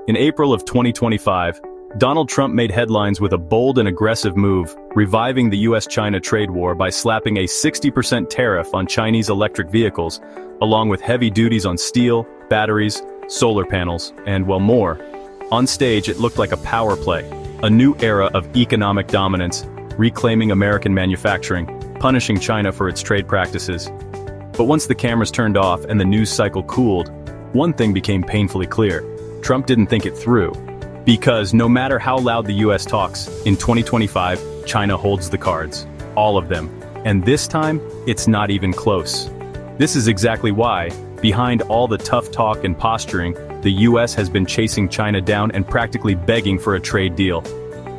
In April of 2025, Donald Trump made headlines with a bold and aggressive move, reviving the U.S. China trade war by slapping a 60% tariff on Chinese electric vehicles, along with heavy duties on steel, batteries, solar panels, and, well, more. On stage, it looked like a power play, a new era of economic dominance, reclaiming American manufacturing, punishing China for its trade practices. But once the cameras turned off and the news cycle cooled, one thing became painfully clear. Trump didn't think it through. Because no matter how loud the US talks, in 2025, China holds the cards. All of them. And this time, it's not even close. This is exactly why, behind all the tough talk and posturing, the US has been chasing China down and practically begging for a trade deal.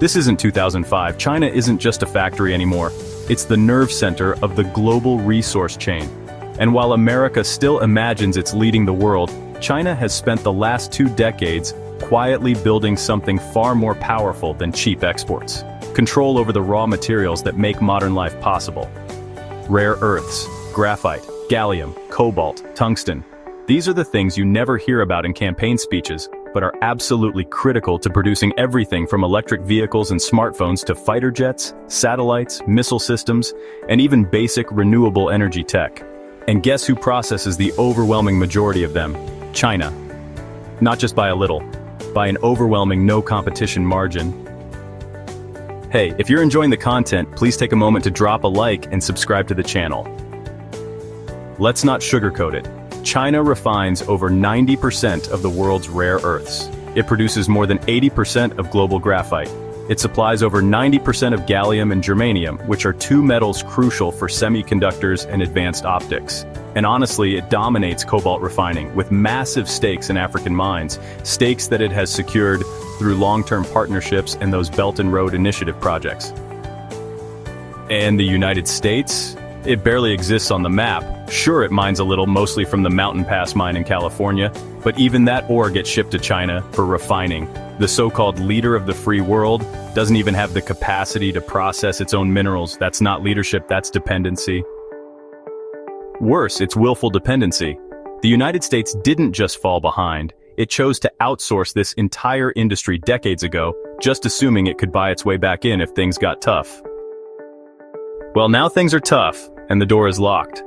This isn't 2005. China isn't just a factory anymore. It's the nerve center of the global resource chain. And while America still imagines it's leading the world, China has spent the last 2 decades quietly building something far more powerful than cheap exports. Control over the raw materials that make modern life possible. Rare earths, graphite, gallium, cobalt, tungsten. These are the things you never hear about in campaign speeches, but are absolutely critical to producing everything from electric vehicles and smartphones to fighter jets, satellites, missile systems, and even basic renewable energy tech. And guess who processes the overwhelming majority of them? China. Not just by a little, by an overwhelming no-competition margin. Hey, if you're enjoying the content, please take a moment to drop a like and subscribe to the channel. Let's not sugarcoat it. China refines over 90% of the world's rare earths. It produces more than 80% of global graphite. It supplies over 90% of gallium and germanium, which are 2 metals crucial for semiconductors and advanced optics. And honestly, it dominates cobalt refining, with massive stakes in African mines, stakes that it has secured through long-term partnerships and those Belt and Road Initiative projects. And the United States? It barely exists on the map. Sure, it mines a little, mostly from the Mountain Pass mine in California, but even that ore gets shipped to China for refining. The so-called leader of the free world doesn't even have the capacity to process its own minerals. That's not leadership, that's dependency. Worse, it's willful dependency. The United States didn't just fall behind, it chose to outsource this entire industry decades ago, just assuming it could buy its way back in if things got tough. Well, now things are tough, and the door is locked.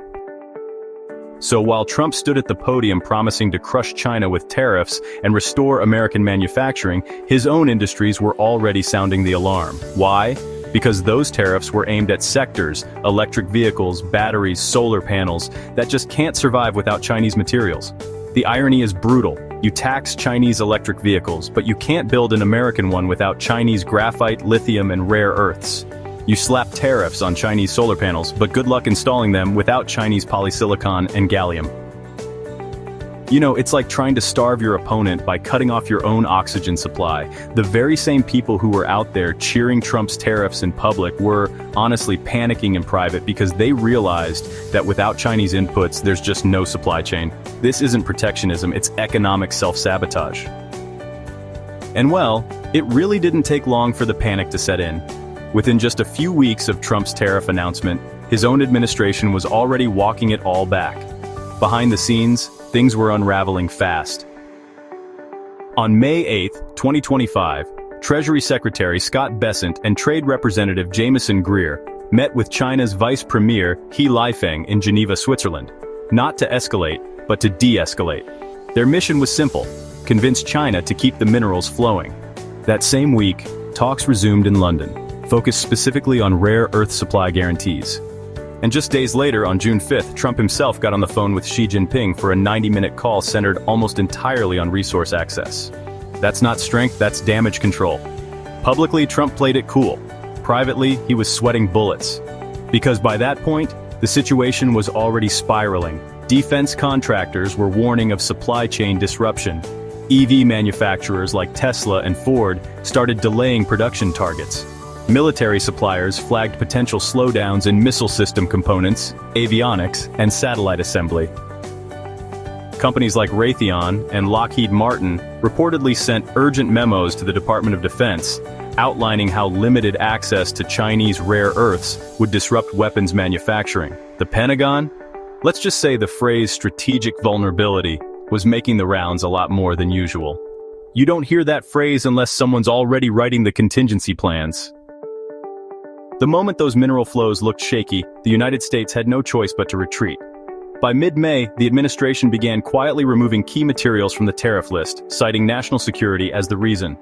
So while Trump stood at the podium promising to crush China with tariffs and restore American manufacturing, his own industries were already sounding the alarm. Why? Because those tariffs were aimed at sectors, electric vehicles, batteries, solar panels, that just can't survive without Chinese materials. The irony is brutal. You tax Chinese electric vehicles, but you can't build an American one without Chinese graphite, lithium, and rare earths. You slap tariffs on Chinese solar panels, but good luck installing them without Chinese polysilicon and gallium. You know, it's like trying to starve your opponent by cutting off your own oxygen supply. The very same people who were out there cheering Trump's tariffs in public were honestly panicking in private because they realized that without Chinese inputs, there's just no supply chain. This isn't protectionism, it's economic self-sabotage. And well, it really didn't take long for the panic to set in. Within just a few weeks of Trump's tariff announcement, his own administration was already walking it all back. Behind the scenes, things were unraveling fast. On May 8, 2025, Treasury Secretary Scott Bessent and Trade Representative Jameson Greer met with China's Vice Premier He Lifeng in Geneva, Switzerland. Not to escalate, but to de-escalate. Their mission was simple: convince China to keep the minerals flowing. That same week, talks resumed in London, focused specifically on rare earth supply guarantees. And just days later, on June 5th, Trump himself got on the phone with Xi Jinping for a 90-minute call centered almost entirely on resource access. That's not strength, that's damage control. Publicly, Trump played it cool. Privately, he was sweating bullets. Because by that point, the situation was already spiraling. Defense contractors were warning of supply chain disruption. EV manufacturers like Tesla and Ford started delaying production targets. Military suppliers flagged potential slowdowns in missile system components, avionics, and satellite assembly. Companies like Raytheon and Lockheed Martin reportedly sent urgent memos to the Department of Defense, outlining how limited access to Chinese rare earths would disrupt weapons manufacturing. The Pentagon? Let's just say the phrase strategic vulnerability was making the rounds a lot more than usual. You don't hear that phrase unless someone's already writing the contingency plans. The moment those mineral flows looked shaky, the United States had no choice but to retreat. By mid-May, the administration began quietly removing key materials from the tariff list, citing national security as the reason.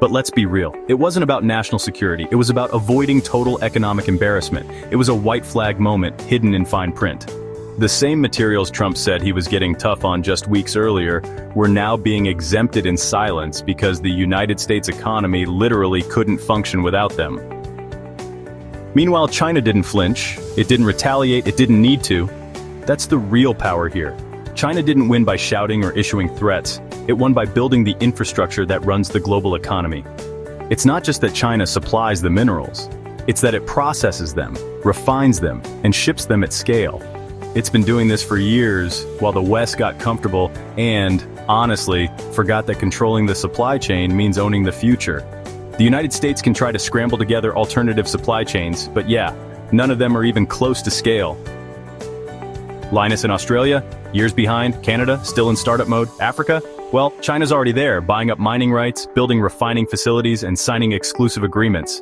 But let's be real, it wasn't about national security, it was about avoiding total economic embarrassment. It was a white flag moment hidden in fine print. The same materials Trump said he was getting tough on just weeks earlier were now being exempted in silence because the United States economy literally couldn't function without them. Meanwhile, China didn't flinch, it didn't retaliate, it didn't need to. That's the real power here. China didn't win by shouting or issuing threats, it won by building the infrastructure that runs the global economy. It's not just that China supplies the minerals, it's that it processes them, refines them, and ships them at scale. It's been doing this for years, while the West got comfortable and, honestly, forgot that controlling the supply chain means owning the future. The United States can try to scramble together alternative supply chains, but yeah, none of them are even close to scale. Linus in Australia, years behind. Canada, still in startup mode. Africa? Well, China's already there, buying up mining rights, building refining facilities, and signing exclusive agreements.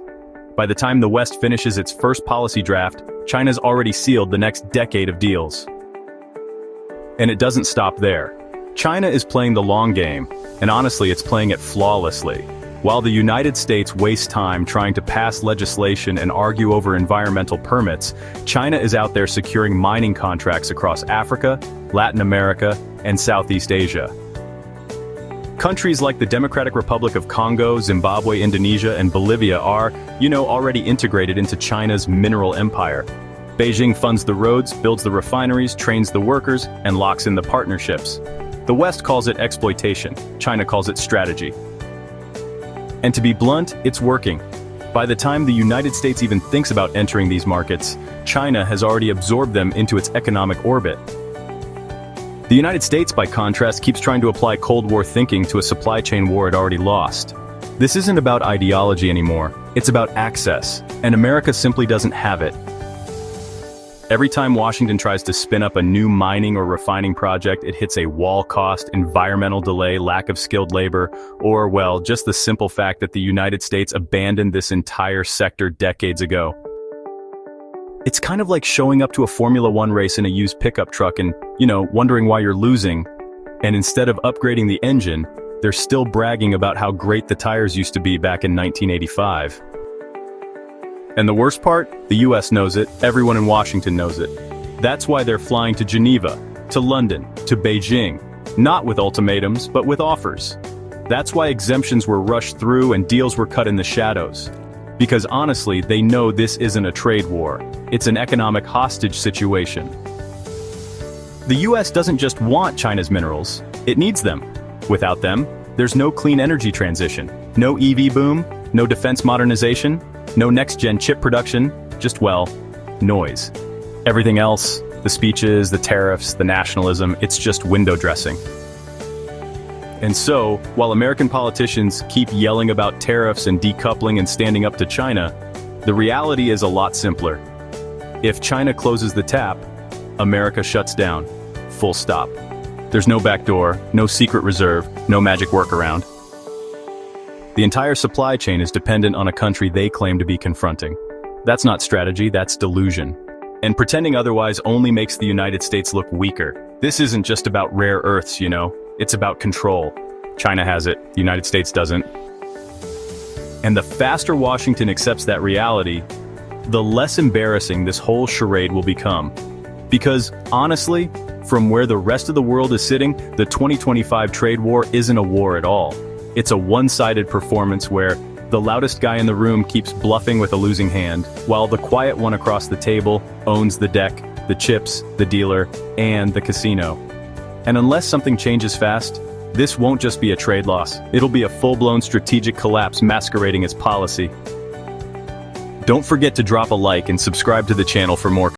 By the time the West finishes its first policy draft, China's already sealed the next decade of deals. And it doesn't stop there. China is playing the long game, and honestly, it's playing it flawlessly. While the United States wastes time trying to pass legislation and argue over environmental permits, China is out there securing mining contracts across Africa, Latin America, and Southeast Asia. Countries like the Democratic Republic of Congo, Zimbabwe, Indonesia, and Bolivia are, already integrated into China's mineral empire. Beijing funds the roads, builds the refineries, trains the workers, and locks in the partnerships. The West calls it exploitation, China calls it strategy. And to be blunt, it's working. By the time the United States even thinks about entering these markets, China has already absorbed them into its economic orbit. The United States, by contrast, keeps trying to apply Cold War thinking to a supply chain war it already lost. This isn't about ideology anymore, it's about access, and America simply doesn't have it. Every time Washington tries to spin up a new mining or refining project, it hits a wall cost, environmental delay, lack of skilled labor, or, well, just the simple fact that the United States abandoned this entire sector decades ago. It's kind of like showing up to a Formula One race in a used pickup truck and, wondering why you're losing. And instead of upgrading the engine, they're still bragging about how great the tires used to be back in 1985. And the worst part? The US knows it, everyone in Washington knows it. That's why they're flying to Geneva, to London, to Beijing, not with ultimatums, but with offers. That's why exemptions were rushed through and deals were cut in the shadows. Because honestly, they know this isn't a trade war, it's an economic hostage situation. The US doesn't just want China's minerals, it needs them. Without them, there's no clean energy transition, no EV boom, no defense modernization, no next-gen chip production, just, noise. Everything else, the speeches, the tariffs, the nationalism, it's just window dressing. And so, while American politicians keep yelling about tariffs and decoupling and standing up to China, the reality is a lot simpler. If China closes the tap, America shuts down. Full stop. There's no backdoor, no secret reserve, no magic workaround. The entire supply chain is dependent on a country they claim to be confronting. That's not strategy, that's delusion. And pretending otherwise only makes the United States look weaker. This isn't just about rare earths, it's about control. China has it, the United States doesn't. And the faster Washington accepts that reality, the less embarrassing this whole charade will become. Because, honestly, from where the rest of the world is sitting, the 2025 trade war isn't a war at all. It's a one-sided performance where the loudest guy in the room keeps bluffing with a losing hand, while the quiet one across the table owns the deck, the chips, the dealer, and the casino. And unless something changes fast, this won't just be a trade loss, it'll be a full-blown strategic collapse masquerading as policy. Don't forget to drop a like and subscribe to the channel for more